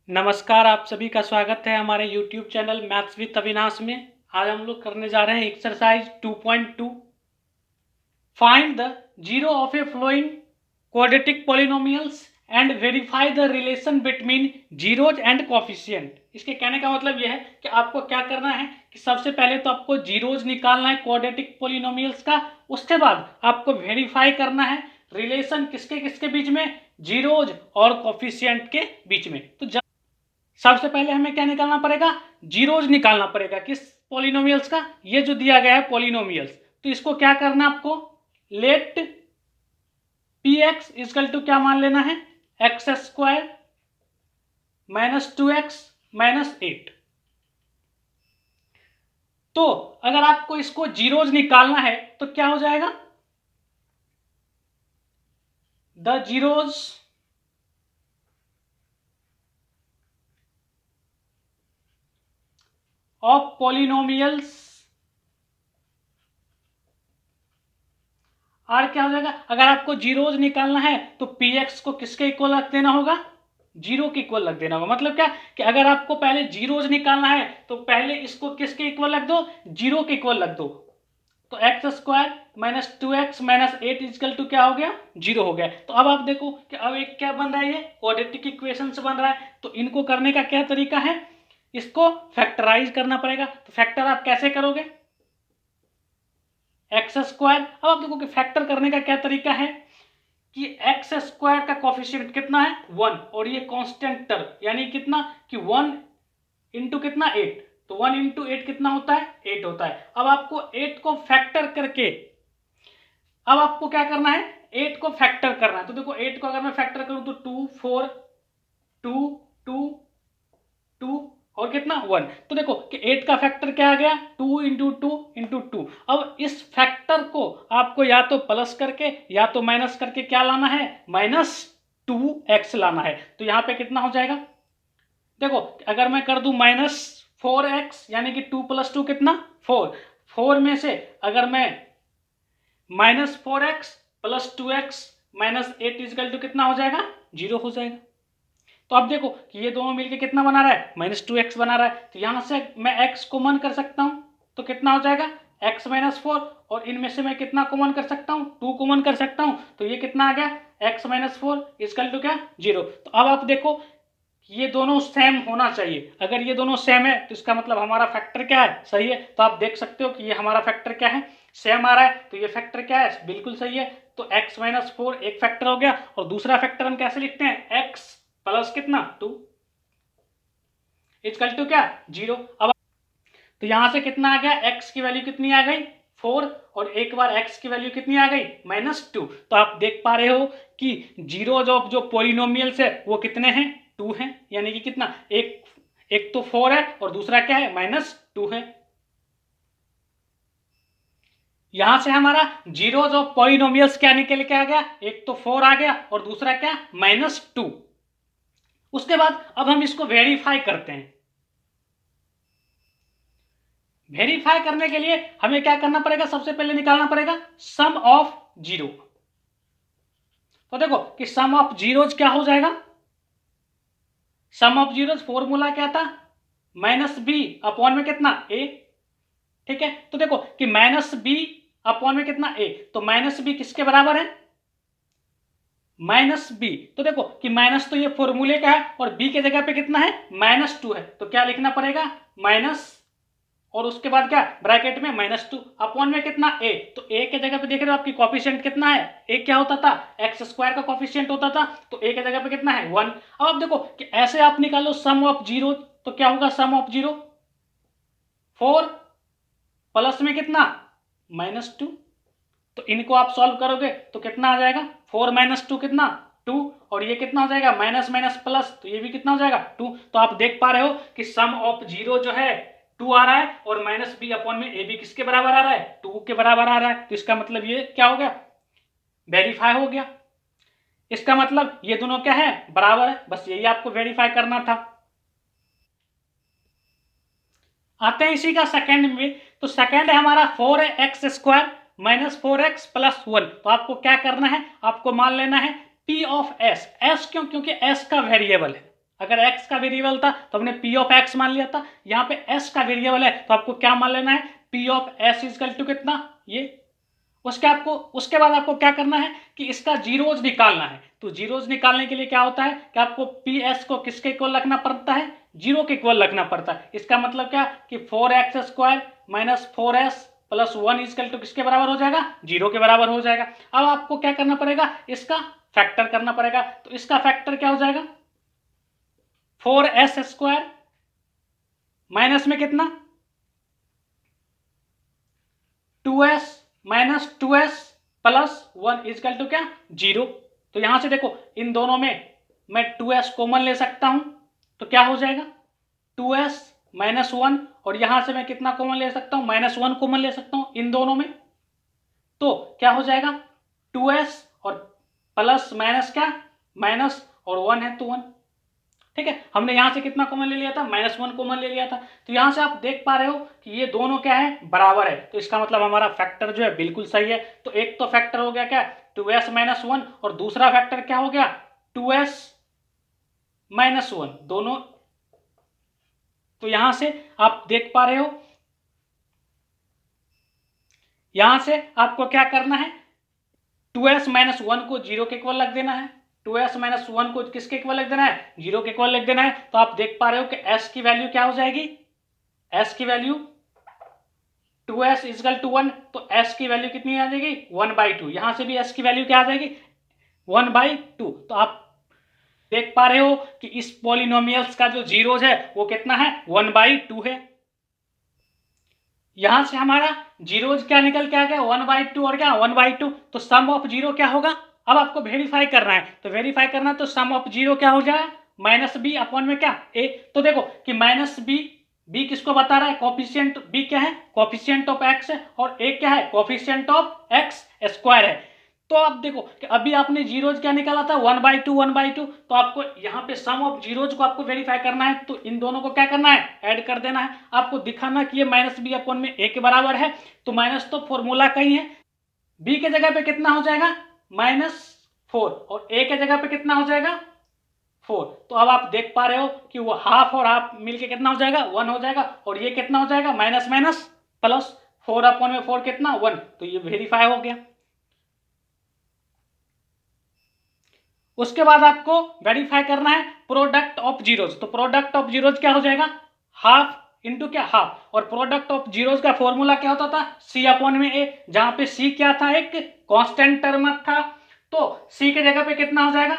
नमस्कार, आप सभी का स्वागत है हमारे YouTube channel maths with Avinash में। आज हम लोग करने जा रहे हैं exercise 2.2। Find the zero of a following quadratic polynomials and verify the relation between zeros and coefficient. इसके कहने का मतलब यह है कि आपको क्या करना है कि सबसे पहले तो आपको जीरोज निकालना है क्वाड्रेटिक पॉलिनोमियल्स का। उसके बाद आपको वेरीफाई करना है रिलेशन किसके किसके बीच में, जीरोज और कोफिशिएंट के बीच में। तो सबसे पहले हमें क्या निकालना पड़ेगा, जीरोज निकालना पड़ेगा। किस पॉलिनोमियल्स का, ये जो दिया गया है पॉलिनोमियल्स। तो इसको क्या करना है आपको, let P x is equal to क्या मान लेना है, x square minus 2x minus 8। तो अगर आपको इसको जीरोज निकालना है तो क्या हो जाएगा, the zeros of polynomials are क्या हो जाएगा। अगर आपको जीरोज निकालना है तो पी एक्स को किसके इक्वल रख देना होगा, जीरो के इक्वल रख देना होगा। मतलब क्या कि अगर आपको पहले जीरोज निकालना है तो पहले इसको किसके इक्वल रख दो, जीरो के इक्वल रख दो। तो x square minus 2x minus 8 is equal to क्या हो गया, जीरो हो गया। तो अब आप देखो कि अब एक क्या बन रहा है, ये क्वाड्रेटिक इक्वेशन से बन रहा है। तो इनको करने का क्या तरीका है, इसको फैक्टराइज करना पड़ेगा। तो फैक्टर आप कैसे करोगे, एक्स स्क्वायर। अब आप देखो कि फैक्टर करने का क्या तरीका है कि एक्स स्क्वायर का कोफिशिएंट कितना है, 1, और ये कांस्टेंट टर्म यानी कितना कि 1 इंटू कितना 8। तो 1 इंटू 8 कितना होता है, 8 होता है। अब आपको 8 को फैक्टर करके, अब आपको क्या करना है, 8 को फैक्टर करना है। तो देखो 8 को अगर मैं फैक्टर करूं तो 2 4 2 2 2 और कितना 1। तो देखो कि 8 का फैक्टर क्या आ गया, 2 इंटू 2 इंटू 2। अब इस फैक्टर को आपको या तो प्लस करके या तो माइनस करके क्या लाना है, माइनस 2x लाना है। तो यहां पे कितना हो जाएगा, देखो अगर मैं कर दूं माइनस 4x यानी कि 2 प्लस 2 कितना 4, 4 में से अगर मैं minus 4x plus 2x minus 8 is equal to कितना हो जाएगा, जीरो हो जाएगा। तो अब देखो कि ये दोनों मिलके कितना बना रहा है, माइनस 2x बना रहा है। तो यहां से मैं x कॉमन कर सकता हूं तो कितना हो जाएगा, x माइनस 4, और इनमें से मैं कितना कॉमन कर सकता हूं, 2 कॉमन कर सकता हूं। तो ये कितना आ गया, x माइनस 4 इजकल टू क्या, जीरो। तो अब आप देखो ये दोनों सेम होना चाहिए। अगर ये दोनों सेम है तो इसका मतलब हमारा फैक्टर क्या है, सही है। तो आप देख सकते हो कि ये हमारा फैक्टर क्या है, सेम आ रहा है। तो ये फैक्टर क्या है, बिल्कुल सही है। तो x माइनस 4 एक फैक्टर हो गया, और दूसरा फैक्टर हम कैसे लिखते हैं, x प्लस कितना 2 इजकल टू क्या, जीरो। अब तो यहां से कितना आ गया, x की वैल्यू कितनी आ गई 4, और एक बार x की वैल्यू कितनी आ गई, माइनस 2। तो आप देख पा रहे हो कि जीरो जो पॉलिनोमियल्स है वो कितने हैं, 2 हैं। यानी कि कितना, एक एक तो 4 है और दूसरा क्या है, माइनस 2 है। यहां से हमारा जीरो ऑफ पॉलिनोमियल्स क्या निकल के आ गया, एक तो 4 आ गया और दूसरा क्या, माइनस 2। उसके बाद अब हम इसको वेरीफाई करते हैं। वेरीफाई करने के लिए हमें क्या करना पड़ेगा, सबसे पहले निकालना पड़ेगा सम ऑफ जीरो। तो देखो कि सम ऑफ जीरोज क्या हो जाएगा, सम ऑफ जीरोज फॉर्मूला क्या था, माइनस बी अपॉन में कितना ए। ठीक है, तो देखो कि माइनस बी अपॉन में कितना ए, तो माइनस बी किसके बराबर है, माइनस बी। तो देखो कि माइनस तो ये फॉर्मूले का है और बी के जगह पे कितना है, माइनस 2 है। तो क्या लिखना पड़ेगा, माइनस और उसके बाद क्या, ब्रैकेट में माइनस 2 अपॉन में कितना ए। तो ए के जगह पे देख रहे हो आपकी कॉफिशिएंट कितना है, ए क्या होता था, एक्स स्क्वायर का कॉफिशिएंट होता था। तो ए के जगह पे कितना है 1। अब आप देखो कि ऐसे आप निकालो सम ऑफ जीरो। तो क्या होगा सम ऑफ जीरो, 4 प्लस में कितना, माइनस 2। तो इनको आप सॉल्व करोगे तो कितना आ जाएगा, 4 माइनस 2 कितना 2, और ये कितना हो जाएगा, माइनस माइनस प्लस, तो ये भी कितना हो जाएगा 2। तो आप देख पा रहे हो कि सम ऑफ जीरो जो है 2 आ रहा है, और माइनस बी अपॉन में ए भी किसके बराबर आ रहा है, 2 के बराबर आ रहा है। तो इसका मतलब ये क्या हो गया, वेरीफाई हो गया। इसका मतलब ये दोनों क्या है, बराबर है। बस यही आपको वेरीफाई करना था। आते हैं इसी का सेकंड में। तो सेकंड है हमारा 4x square minus 4x plus 1। तो आपको क्या करना है, आपको मान लेना है p ऑफ s। s क्यों, क्योंकि s का वेरिएबल है। अगर x का वेरिएबल था तो हमने p ऑफ x मान लिया था, यहाँ पे s का वेरिएबल है तो आपको क्या मान लेना है, p of s is equal to कितना ये। उसके बाद आपको क्या करना है कि इसका जीरोज निकालना है। तो जीरोज निकालने के लिए क्या होता है कि आपको पी एस को किसके इक्वल रखना पड़ता है, जीरो के इक्वल रखना पड़ता है। इसका मतलब क्या कि 4x² minus 4s plus 1 is equal to किसके बराबर हो जाएगा, जीरो के बराबर हो जाएगा। अब आपको क्या करना पड़ेगा, इसका फैक्टर करना पड़ेगा। तो इसका फैक्टर क्या हो जाएगा, 4s² माइनस में कितना 2s minus 2s plus 1 is equal to क्या, जीरो। तो यहां से देखो इन दोनों में मैं 2s कॉमन ले सकता हूं, तो क्या हो जाएगा 2s माइनस 1, और यहां से मैं कितना कॉमन ले सकता हूं, -1 कॉमन ले सकता हूं इन दोनों में। तो क्या हो जाएगा 2s और प्लस माइनस क्या, माइनस और 1 है तो 1। ठीक है, हमने यहां से कितना कॉमन ले लिया था, -1 कॉमन ले लिया था। तो यहां से आप देख पा रहे हो कि ये दोनों क्या है, बराबर है। तो इसका मतलब हमारा फैक्टर जो है बिल्कुल सही है। तो एक तो फैक्टर हो गया क्या 2s माइनस 1, और दूसरा फैक्टर क्या हो गया 2s माइनस 1 दोनों। तो यहां से आप देख पा रहे हो, यहां से आपको क्या करना है 2s माइनस 1 को जीरो के इक्वल रख देना है, 2s माइनस 1 को किसके इक्वल रख देना है, जीरो के इक्वल रख देना है। तो आप देख पा रहे हो कि s की वैल्यू क्या हो जाएगी, s की वैल्यू 2s इजकल टू 1, तो s की वैल्यू कितनी आ जाएगी 1/2। यहां से भी s की वैल्यू क्या आ जाएगी 1/2। तो आप देख पा रहे हो कि इस पॉलिनोमियल्स का जो जीरोज है वो कितना है 1/2 है। यहां से हमारा जीरोज क्या निकल के आ गया 1/2 और क्या 1/2। तो सम ऑफ जीरो क्या होगा, अब आपको वेरीफाई करना है। तो वेरीफाई करना है तो सम ऑफ जीरो क्या हो जाएगा -b अपॉन में क्या a। तो देखो कि -b किसको बता रहा है, कोफिशिएंट b क्या है, कोफिशिएंट ऑफ x है, और a क्या है, कोफिशिएंट ऑफ x² है। तो अब देखो कि अभी आपने जीरोज क्या निकाला था 1/2 1/2। तो आपको यहाँ पे सम ऑफ जीरोज को आपको वेरीफाई करना है। तो इन दोनों को क्या करना है, ऐड कर देना है। आपको दिखाना कि ये -b अपॉन में a के बराबर है। तो माइनस तो फॉर्मूला का ही है, b के जगह पे कितना हो जाएगा -4, और a के जगह पे कितना हो जाएगा 4। तो अब आप देख पा रहे हो कि वो हाफ और हाफ मिलके कितना हो जाएगा 1 हो जाएगा, और ये कितना हो जाएगा माइनस माइनस प्लस 4 अपॉन में 4 कितना 1। तो ये वेरीफाई हो गया। उसके बाद आपको वेरीफाई करना है प्रोडक्ट ऑफ जीरोज। तो प्रोडक्ट ऑफ जीरोज क्या हो जाएगा, हाफ इंटू क्या हाफ, और प्रोडक्ट ऑफ जीरोज का फॉर्मूला क्या होता था c अपॉन में a, जहां पे c क्या था एक कांस्टेंट टर्म था। तो c के जगह पे कितना हो जाएगा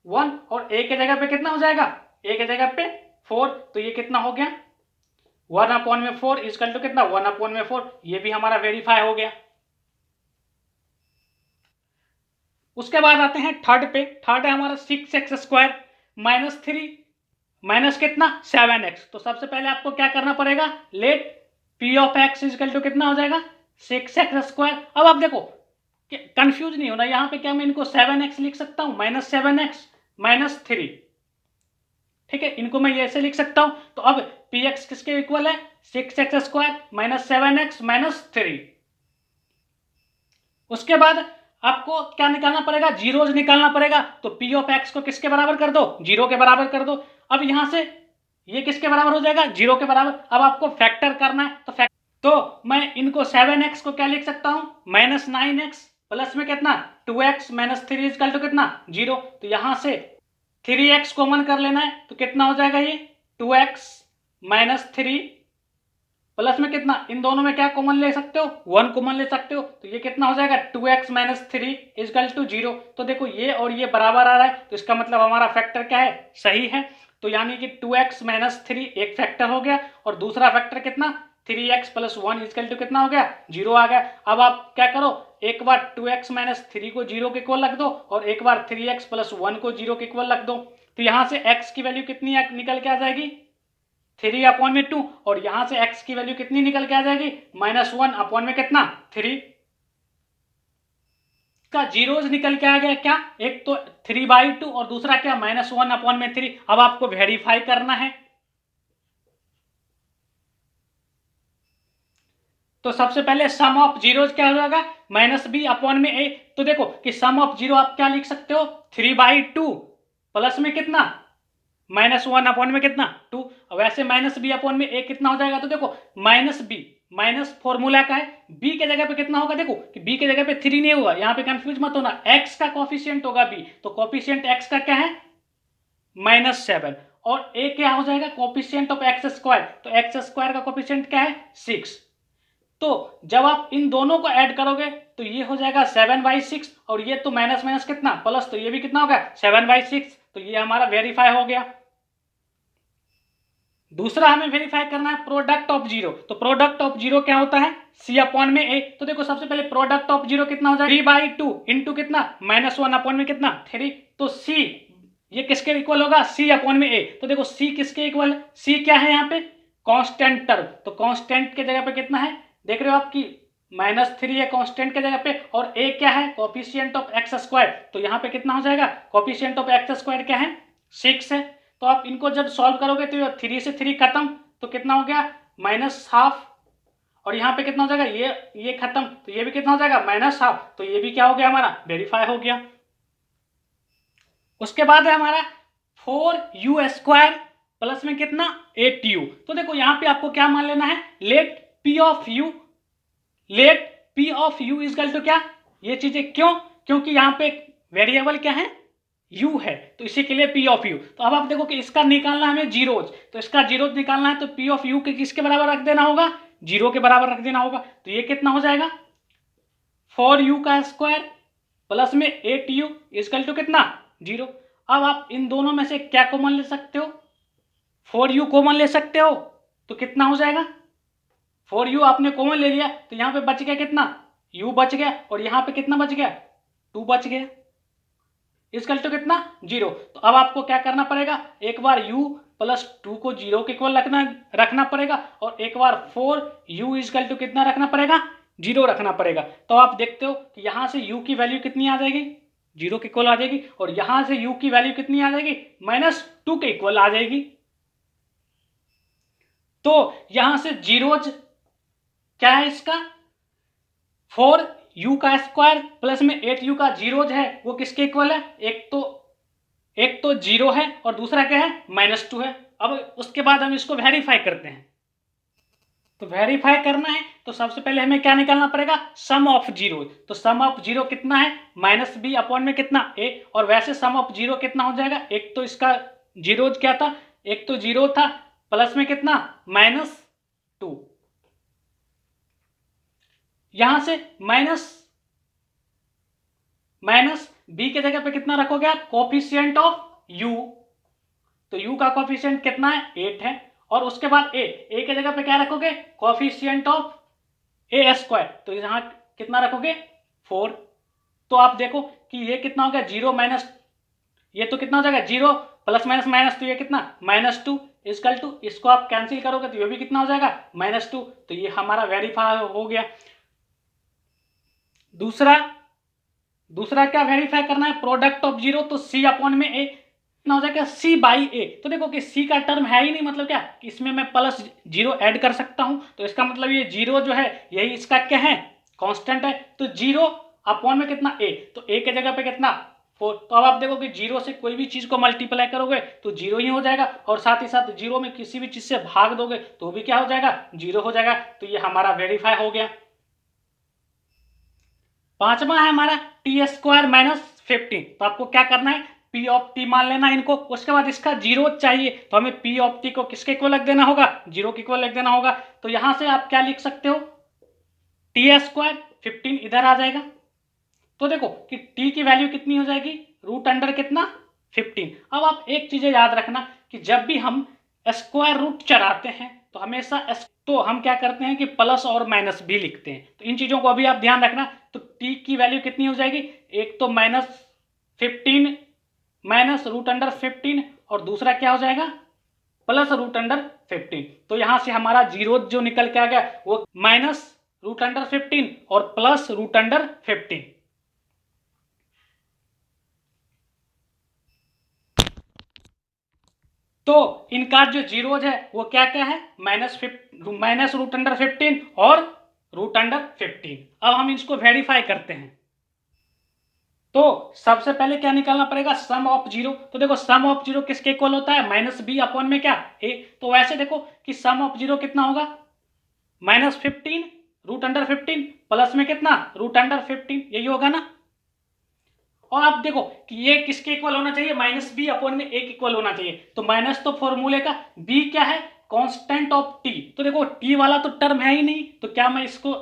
1, और a के जगह पे कितना हो जाएगा, a के जगह पे 4। तो ये कितना हो गया 1 अपॉन में 4 इजकल टू कितना 1 अपॉन में 4। ये भी हमारा वेरीफाई हो गया। उसके बाद आते हैं थर्ड पे। थर्ड है हमारा 6x² माइनस 3 माइनस कितना 7x। तो सबसे पहले आपको क्या करना पड़ेगा, let p of x is equal to कितना हो जाएगा 6x²। अब आप देखो कंफ्यूज नहीं होना, यहां पे क्या मैं इनको 7x लिख सकता हूं, -7x माइनस 3। ठीक है, इनको मैं ऐसे लिख सकता हूं। तो अब px किसके इक्वल है 6x² माइनस 7x माइनस 3। उसके बाद आपको क्या निकालना पड़ेगा, जीरोज निकालना पड़ेगा। तो p ऑफ x को किसके बराबर कर दो, जीरो के बराबर कर दो। अब यहां से ये किसके बराबर हो जाएगा, जीरो के बराबर। अब आपको फैक्टर करना है। तो मैं इनको 7x को क्या लिख सकता हूं -9x प्लस में कितना 2x माइनस 3 इजकल टू कितना 0। तो यहां से 3x कॉमन कर लेना है। तो कितना हो जाएगा ये 2x माइनस 3 प्लस में कितना, इन दोनों में क्या कॉमन ले सकते हो 1 कॉमन ले सकते हो। तो ये कितना हो जाएगा 2x माइनस 3 इजकल टू 0। तो देखो ये और ये बराबर आ रहा है, तो इसका मतलब हमारा फैक्टर क्या है, सही है। तो यानी कि 2x माइनस 3 एक फैक्टर हो गया, और दूसरा फैक्टर कितना 3x प्लस 1 इजकल टू कितना हो गया 0 आ गया। अब आप क्या करो, एक बार 2x माइनस 3 को 0 के इक्वल रख दो, और एक बार 3x प्लस 1 को 0 के इक्वल रख दो। तो यहां से x की वैल्यू कितनी निकल के आ जाएगी 3 अपॉन में 2, और यहां से x की वैल्यू कितनी निकल के आ जाएगी -1 अपॉन में कितना 3। का जीरोज निकल के आ गया क्या, एक तो 3/2 और दूसरा क्या -1 अपॉन में 3। अब आपको वेरीफाई करना है। तो सबसे पहले सम ऑफ जीरोज क्या हो जाएगा -b अपॉन में a। तो देखो कि सम ऑफ जीरो आप क्या लिख सकते हो 3/2 प्लस में कितना -1 अपॉन में कितना 2, वैसे -b अपॉन में a कितना हो जाएगा, तो देखो -b माइनस फॉर्मूला का है, b के जगह पे कितना होगा, देखो कि b के जगह पे 3 नहीं होगा, यहाँ पे कंफ्यूज मत होना, x का कोफिशिएंट होगा b, तो कोफिशिएंट x का क्या है -7, और a क्या हो जाएगा कोफिशिएंट ऑफ एक्स स्क्वायर, तो एक्स स्क्वायर का कोफिशिएंट क्या है 6। तो जब आप इन दोनों को ऐड करोगे तो ये हो जाएगा 7/6, और ये तो माइनस माइनस कितना प्लस, तो ये भी कितना होगा 7/6, तो ये हमारा वेरीफाई हो गया। दूसरा हमें वेरीफाई करना है प्रोडक्ट ऑफ जीरो, तो प्रोडक्ट ऑफ जीरो क्या होता है c अपॉन में a, तो देखो सबसे पहले प्रोडक्ट ऑफ जीरो कितना हो जाएगा 3/2 इंटू कितना -1 अपॉन में कितना 3, तो c ये किसके इक्वल होगा c अपॉन में a, तो देखो c किसके इक्वल है, c क्या है यहाँ पे कांस्टेंट टर्म, तो कांस्टेंट के जगह पे कितना है देख रहे हो आपकी -3 है कांस्टेंट के जगह पे, और a क्या है कोफिशिएंट ऑफ एक्स स्क्वायर, तो यहाँ पे कितना हो जाएगा कोफिशिएंट ऑफ एक्स स्क्वायर क्या है 6 है, तो आप इनको जब सॉल्व करोगे तो 3 से 3 खत्म, तो कितना हो गया -12, और यहाँ पे कितना हो जाएगा ये खत्म, तो ये भी कितना हो जाएगा -12, तो ये भी क्या हो गया हमारा वेरीफाई हो गया। उसके बाद है हमारा 4u² प्लस में कितना 8u, तो देखो यहाँ पे आपको क्या मान लेना है let p of u is equal to क्या, ये चीजें क्यों, क्योंकि यहाँ पे वेरिएबल क्या है u है, तो इसी के लिए p ऑफ u, तो अब आप देखो कि इसका निकालना हमें जीरोज, तो इसका जीरोज निकालना है तो p ऑफ u के किसके बराबर रख देना होगा 0 के बराबर रख देना होगा, तो ये कितना हो जाएगा 4u² प्लस में 8u इजकल टू कितना 0। अब आप इन दोनों में से क्या कॉमन ले सकते हो 4u कॉमन ले सकते हो, तो कितना हो जाएगा 4u आपने कॉमन ले लिया, तो यहाँ पे बच गया कितना u बच गया, और यहाँ पे कितना बच गया 2 बच गया, इसकल टू कितना 0। तो अब आपको क्या करना पड़ेगा, एक बार u प्लस 2 को 0 के इक्वल रखना पड़ेगा, और एक बार 4u इजकल टू कितना रखना पड़ेगा 0 रखना पड़ेगा। तो आप देखते हो कि यहाँ से u की वैल्यू कितनी आ जाएगी 0 के इक्वल आ जाएगी, और यहाँ से u की वैल्यू कितनी आ जाएगी -2 के इक्वल आ जाएगी। तो यहां से जीरोज क्या है इसका 4u² प्लस में 8u का जीरोज है वो किसके इक्वल है, एक तो 0 है और दूसरा क्या है -2 है। अब उसके बाद हम इसको वेरीफाई करते हैं, तो वेरीफाई करना है तो सबसे पहले हमें क्या निकालना पड़ेगा सम ऑफ जीरो, तो सम ऑफ जीरो कितना है -b अपॉन में कितना a, और वैसे सम ऑफ जीरो कितना हो जाएगा, एक तो इसका जीरोज क्या था एक तो 0 था प्लस में कितना -2, यहां से माइनस b के जगह पे कितना रखोगे आप कोफिशिएंट ऑफ u, तो u का कोफिशिएंट कितना है 8 है, और उसके बाद a के जगह पे क्या रखोगे कोफिशिएंट ऑफ a², तो यहाँ कितना रखोगे 4। तो आप देखो कि ये कितना हो गया 0 माइनस, ये तो कितना हो जाएगा 0 प्लस माइनस माइनस, तो ये कितना -2 इजकल टू, इसको आप कैंसिल करोगे तो ये भी कितना हो जाएगा -2, तो ये हमारा वेरीफाई हो गया। दूसरा क्या वेरीफाई करना है प्रोडक्ट ऑफ जीरो, तो c अपॉन में a कितना हो जाएगा c/a, तो देखो कि c का टर्म है ही नहीं, मतलब क्या कि इसमें मैं +0 ऐड कर सकता हूं, तो इसका मतलब ये 0 जो है यही इसका क्या है कांस्टेंट है, तो 0 अपॉन में कितना a, तो a के जगह पे कितना 4, तो अब आप देखो कि 0 से कोई भी चीज को मल्टीप्लाई करोगे तो 0 ही हो जाएगा, और साथ ही साथ 0 में किसी भी चीज से भाग दोगे तो भी क्या हो जाएगा 0 हो जाएगा, तो ये हमारा वेरीफाई हो गया। पांचवा है हमारा t² -15, तो आपको क्या करना है p ऑफ t मान लेना इनको, उसके बाद इसका जीरो चाहिए तो हमें p ऑफ t को किसके इक्वल रख देना होगा 0 के इक्वल रख देना होगा, तो यहां से आप क्या लिख सकते हो t² 15 इधर आ जाएगा, तो देखो कि t की वैल्यू कितनी हो जाएगी √अंडर कितना 15। अब आप एक चीज याद रखना कि जब भी हम स्क्वायर रूट चढ़ाते हैं तो हमेशा तो हम क्या करते हैं कि प्लस और माइनस भी लिखते हैं, तो इन चीजों को अभी आप ध्यान रखना। तो t की वैल्यू कितनी हो जाएगी, एक तो -15 माइनस √15 और दूसरा क्या हो जाएगा +√15, तो यहां से हमारा जीरो जो निकल के आ गया वो -√15 और +√15। तो इनका जो जीरोज है वो क्या क्या है -√15 और √15। अब हम इसको वेरीफाई करते हैं, तो सबसे पहले क्या निकालना पड़ेगा, सम ऑफ जीरो। तो देखो सम ऑफ जीरो किसके इक्वल होता है, माइनस बी अपॉन में क्या ए। तो वैसे देखो कि सम ऑफ जीरो कितना होगा, -15 √15 प्लस में कितना √15, यही होगा ना। और आप देखो कि ये किसके इक्वल होना चाहिए, माइनस बी अपॉन में ए के इक्वल होना चाहिए। तो माइनस तो फॉर्मूले का, बी क्या है, कांस्टेंट ऑफ टी। तो देखो टी वाला तो टर्म है ही नहीं, तो क्या मैं इसको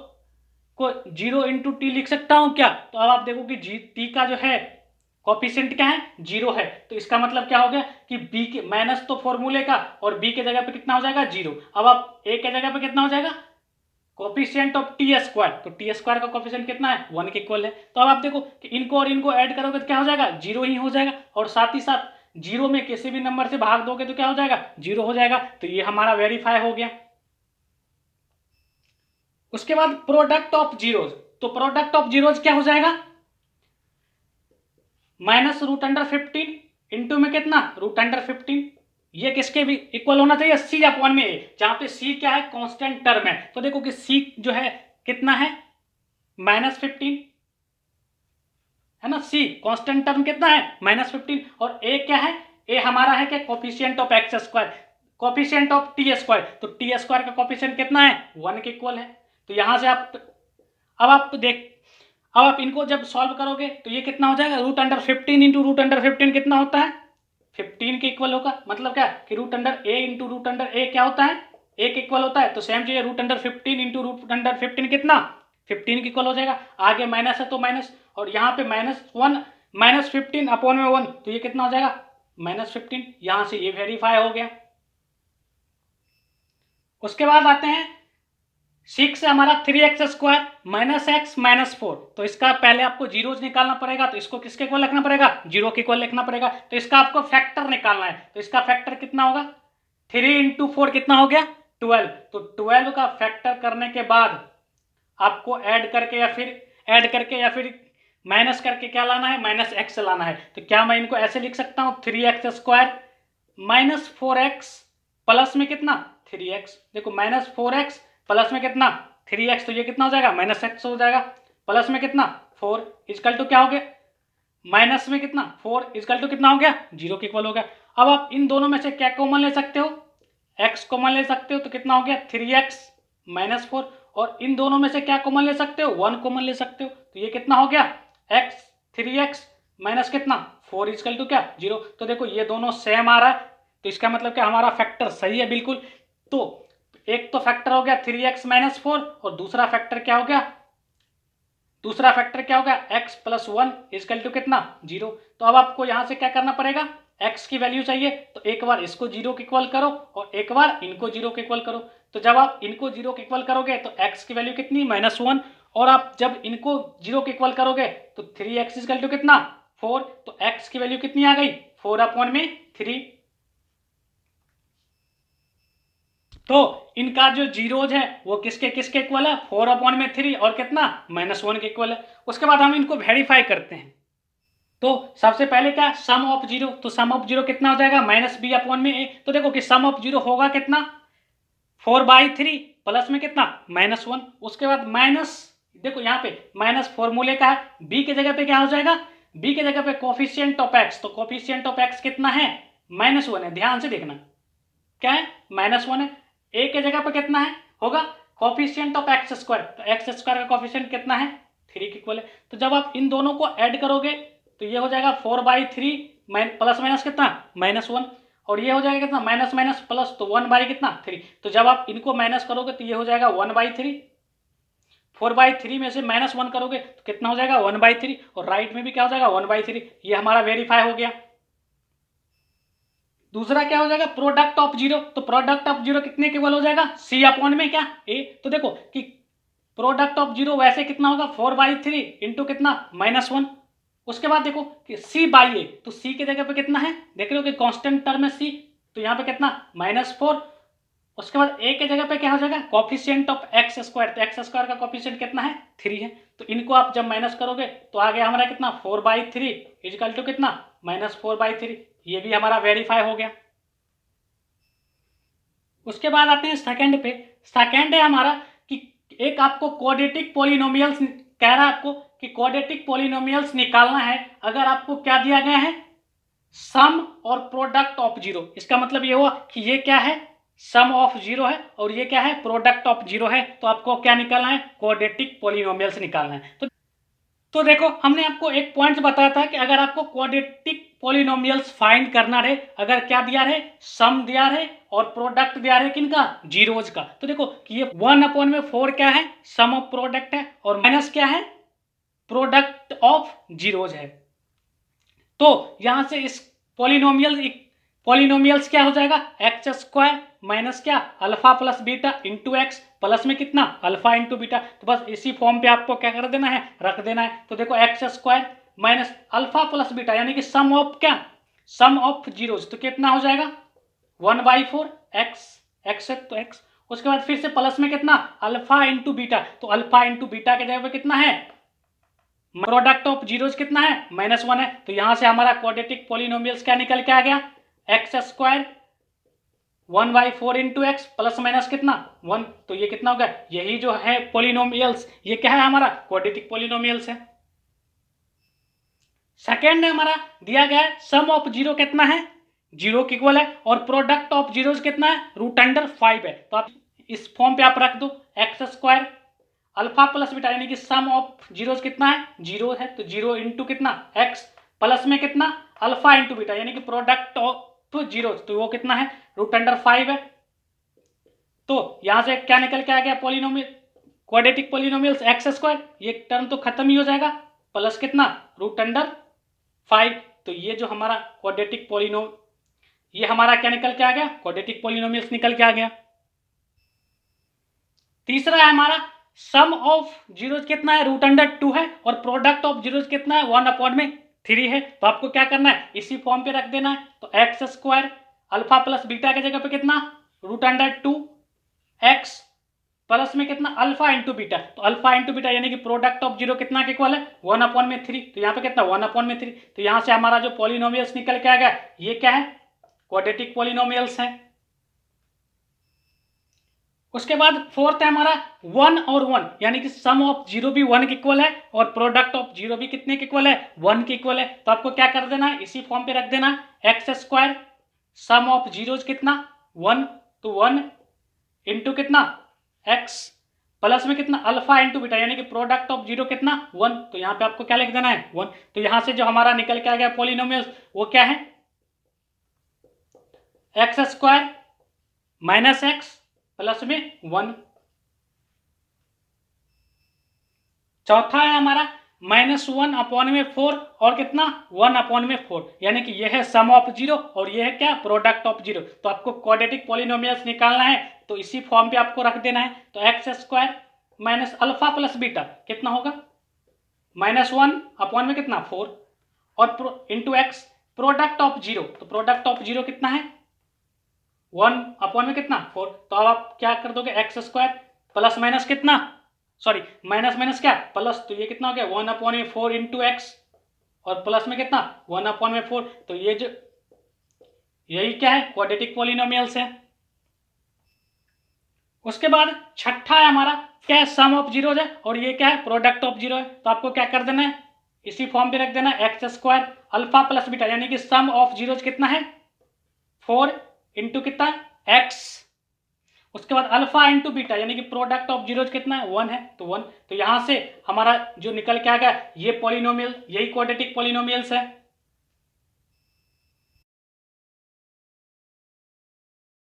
को 0 इंटू टी लिख सकता हूं क्या। तो अब आप देखो कि टी का जो है कॉफिशिएंट क्या है, 0 है। तो इसका मतलब क्या हो गया कि बी के माइनस तो फॉर्मूले का, और बी के जगह पे कितना हो जाएगा 0। अब आप ए के जगह पे कितना हो जाएगा, कोफिशिएंट ऑफ टी स्क्वायर। तो टी स्क्वायर का कोफिशिएंट कितना है, 1 के इक्वल है। तो अब आप देखो कि इनको और इनको ऐड करोगे तो क्या हो जाएगा, 0 ही हो जाएगा। और साथ ही साथ 0 में किसी भी नंबर से भाग दोगे तो क्या हो जाएगा, 0 हो जाएगा। तो ये हमारा वेरीफाई हो गया। उसके बाद प्रोडक्ट ऑफ जीरोज। तो प्रोडक्ट ऑफ जीरोज क्या हो जाएगा, -√15 इंटू में कितना √15। ये किसके भी इक्वल होना चाहिए, सी अपॉन में ए, जहां पे सी क्या है, कांस्टेंट टर्म है। तो देखो कि सी जो है कितना है, -15 है ना। सी कांस्टेंट टर्म कितना है, -15। और ए क्या है, ए हमारा है क्या, coefficient of x square, coefficient of T square. तो टी स्क्वायर का कोफिशिएंट कितना है, 1 के इक्वल है। तो यहां से आप, अब आप देख, अब आप इनको जब सॉल्व करोगे तो ये कितना हो जाएगा, √15 इंटू √15 कितना होता है, 15 के इक्वल होगा। मतलब क्या कि √a इंटू √a क्या होता है, ए के इक्वल होता है। तो सेम चीज √15 इंटू √15 कितना, 15 के इक्वल हो जाएगा। आगे माइनस है तो माइनस, और यहाँ पे -1 -15 अपॉन में 1, तो ये कितना हो जाएगा -15। यहां से ये वेरीफाई हो गया। उसके बाद आते हैं 6 से हमारा 3x² -x -4। तो इसका पहले आपको जीरोज निकालना पड़ेगा। तो इसको किसके इक्वल लिखना पड़ेगा, 0 के इक्वल लिखना पड़ेगा। तो इसका आपको फैक्टर निकालना है। तो इसका फैक्टर कितना होगा, 3 इंटू 4 कितना हो गया 12। तो 12 का फैक्टर करने के बाद आपको ऐड करके या फिर माइनस करके क्या लाना है, -x लाना है। तो क्या मैं इनको ऐसे लिख सकता हूँ, 3x² -4x प्लस में कितना 3x। देखो -4x प्लस में कितना 3x, तो ये कितना हो जाएगा -x हो जाएगा। प्लस में कितना 4 इजकल टू क्या हो गया, माइनस में कितना 4 इजकल टू कितना हो गया 0 के इक्वल हो गया। अब आप इन दोनों में से क्या कॉमन ले सकते हो, x कॉमन ले सकते हो। तो कितना हो गया 3x -4। और इन दोनों में से क्या कॉमन ले सकते हो, 1 कॉमन ले सकते हो। तो ये कितना हो गया x 3x माइनस कितना 4 इजकल टू क्या 0। तो देखो ये दोनों सेम आ रहा है। तो इसका मतलब क्या, हमारा फैक्टर सही है बिल्कुल। तो एक तो फैक्टर हो गया 3x -4, और दूसरा फैक्टर क्या हो गया, x + 1 इजकल टू कितना 0। तो अब आपको यहां से क्या करना पड़ेगा, x की वैल्यू चाहिए तो एक बार इसको 0 के इक्वल करो और एक बार इनको 0 के इक्वल करो। तो जब आप इनको 0 के इक्वल करोगे तो x की वैल्यू कितनी -1, और आप जब इनको 0 के इक्वल करोगे तो 3x इजकल टू कितना 4। तो x की वैल्यू कितनी आ गई 4/3। तो इनका जो जीरोज है वो किसके किसके इक्वल है, 4/3 और कितना -1 के इक्वल है। उसके बाद हम इनको वेरीफाई करते हैं। तो सबसे पहले क्या, सम ऑफ जीरो। तो सम ऑफ जीरो कितना हो जाएगा, -b/a। तो देखो कि सम ऑफ जीरो होगा कितना 4/3 प्लस में कितना -1। उसके बाद माइनस, देखो यहाँ पे माइनस फॉर्मूले का है, b के जगह पे क्या हो जाएगा, b के जगह पे कोफिशिएंट ऑफ x। तो कोफिशिएंट ऑफ x कितना है -1 है, ध्यान से देखना क्या है -1 है। a के जगह पे कितना है होगा कोफिशिएंट ऑफ x²। तो x² का कोफिशिएंट कितना है 3 के इक्वल है। तो जब आप इन दोनों को ऐड करोगे तो ये हो जाएगा 4/3 प्लस माइनस कितना -1, और ये हो जाएगा कितना माइनस माइनस प्लस, तो 1 कितना 3। तो जब आप इनको माइनस करोगे तो ये हो जाएगा 1/3। 4/3 में से -1 करोगे तो कितना हो जाएगा 1/3, और राइट में भी क्या हो जाएगा 1/3। ये हमारा वेरीफाई हो गया। दूसरा क्या हो जाएगा, प्रोडक्ट ऑफ जीरो। तो प्रोडक्ट ऑफ जीरो कितने के इक्वल हो जाएगा, सी अपॉन में क्या ए। तो देखो कि प्रोडक्ट ऑफ जीरो वैसे कितना होगा 4/3 इंटू कितना -1। उसके बाद देखो कि सी बाई ए, तो सी के जगह पे कितना है, देख रहे हो कि कांस्टेंट टर्म है सी, तो यहाँ पे कितना -4। उसके बाद ए के जगह पे क्या हो जाएगा कोफिशिएंट ऑफ x²। तो x² का कोफिशिएंट कितना है 3 है। तो इनको आप जब माइनस करोगे तो आ गया हमारा कितना 4/3 इजकल टू कितना -4/3। ये भी हमारा वेरीफाई हो गया। उसके बाद आते हैं सेकंड पे। सेकंड है हमारा कि एक आपको क्वाड्रेटिक पॉलिनोमियल्स कह रहा है आपको कि क्वाड्रेटिक पॉलिनोमियल्स निकालना है अगर आपको क्या दिया गया है, सम और प्रोडक्ट ऑफ जीरो। इसका मतलब ये हुआ कि ये क्या है, सम ऑफ जीरो है और ये क्या है, प्रोडक्ट ऑफ जीरो है। तो आपको क्या निकालना है, क्वाड्रेटिक पॉलिनोमियल्स निकालना है। तो देखो हमने आपको एक पॉइंट बताया था कि अगर आपको क्वाड्रेटिक पॉलिनोमियल्स फाइंड करना रहे, अगर क्या दिया रहे, सम दिया रहे और प्रोडक्ट दिया रहे किनका, जीरोज का। तो देखो कि ये 1/4 क्या है, सम ऑफ प्रोडक्ट है और माइनस क्या है, प्रोडक्ट ऑफ जीरोज है। तो यहां से इस पॉलिनोमियल्स क्या हो जाएगा, एक्स स्क्वायर माइनस क्या, alpha plus beta into x, plus में कितना, अल्फा इंटू बीटा। तो बस इसी फॉर्म पे आपको क्या कर देना है, रख देना है। तो देखो x square minus alpha plus beta यानी कि सम ऑफ क्या, सम ऑफ जीरोज, तो कितना हो जाएगा 1/4 एक्स, एक्स है तो एक्स। उसके बाद फिर से प्लस में कितना, अल्फा इंटू बीटा, तो अल्फा इंटू बीटा के जगह पे कितना है, प्रोडक्ट ऑफ जीरोज कितना है, -1 है। तो यहां से हमारा क्वाड्रेटिक पॉलिनोमियल्स क्या निकल के आ गया, x square 1/4 into x plus minus कितना 1। तो ये कितना होगा, यही जो है पॉलिनोमियल्स, ये क्या है हमारा क्वाड्रेटिक पॉलिनोमियल्स है। सेकेंड हमारा दिया गया है सम ऑफ जीरो कितना है, जीरो के इक्वल है और प्रोडक्ट ऑफ जीरोज कितना है, √5 है। तो आप इस फॉर्म पे आप रख दो x square alpha plus beta यानी कि सम ऑफ जीरोज कितना है, जीरो है, तो जीरो इंटू कितना एक्स प्लस में कितना अल्फा इंटू बीटा यानी कि प्रोडक्ट ऑफ जीरोज, तो वो कितना है √5 है। तो यहां से क्या निकल के आ गया, polynomial quadratic polynomials x square, ये टर्म तो खत्म ही हो जाएगा, प्लस कितना √5। तो ये जो हमारा क्वाड्रेटिक पॉलिनो, ये हमारा क्या निकल के आ गया, क्वाड्रेटिक पॉलिनोमियल्स निकल के आ गया। तीसरा है हमारा सम ऑफ जीरोज कितना है, √2 है और प्रोडक्ट ऑफ जीरोज कितना है 1/3 है। तो आपको क्या करना है, इसी फॉर्म पे रख देना है। तो x square alpha plus beta के जगह पे कितना √2 एक्स प्लस में कितना अल्फा इंटू बीटा, तो अल्फा इंटू बीटा यानी कि प्रोडक्ट ऑफ जीरो कितना के इक्वल है 1/3। तो यहाँ पे कितना 1/3। तो यहाँ से हमारा जो पॉलिनोमियल्स निकल के आ गया, ये क्या है, क्वाड्रेटिक पॉलिनोमियल्स है। उसके बाद फोर्थ है हमारा 1 और 1 यानी कि सम ऑफ जीरो भी 1 के इक्वल है और प्रोडक्ट ऑफ जीरो भी कितने के इक्वल है, 1 के इक्वल है। तो आपको क्या कर देना है, इसी फॉर्म पे रख देना है x square sum of zeros कितना 1, तो 1 इंटू कितना एक्स प्लस में कितना अल्फा इंटू बीटा यानी कि प्रोडक्ट ऑफ जीरो कितना 1। तो यहाँ पे आपको क्या लिख देना है 1। तो यहाँ से जो हमारा निकल के आ गया पॉलिनोमियल्स वो क्या है, x square minus x plus में 1। चौथा है हमारा -1/4 और कितना 1/4 यानी कि यह है सम ऑफ जीरो और यह है क्या, प्रोडक्ट ऑफ जीरो। तो आपको क्वाड्रेटिक पॉलिनोमियल्स निकालना है तो इसी फॉर्म पे आपको रख देना है। तो x square minus alpha plus beta कितना होगा, -1 में कितना 4 और into x product of zero, तो प्रोडक्ट ऑफ जीरो कितना है 1 में कितना 4। तो अब आप क्या कर दोगे, एक्स स्क्वायर प्लस माइनस कितना, सॉरी माइनस माइनस क्या प्लस, तो ये कितना हो गया 1/4 इंटू एक्स और प्लस में कितना 1/4। तो ये जो यही क्या है, क्वाड्रेटिक पॉलिनोमियल्स है। उसके बाद छठा है हमारा क्या है, सम ऑफ जीरोज है और ये क्या है, प्रोडक्ट ऑफ जीरो है। तो आपको क्या कर देना है, इसी फॉर्म पे रख देना है x square alpha plus beta यानी कि सम ऑफ जीरोज कितना है 4 इंटू कितना एक्स, उसके बाद अल्फा इंटू बीटा यानी कि प्रोडक्ट ऑफ जीरोज कितना है 1 है, तो 1। तो यहां से हमारा जो निकल के आ गया ये पॉलिनोमियल, यही क्वाड्रेटिक पॉलिनोमियल्स है।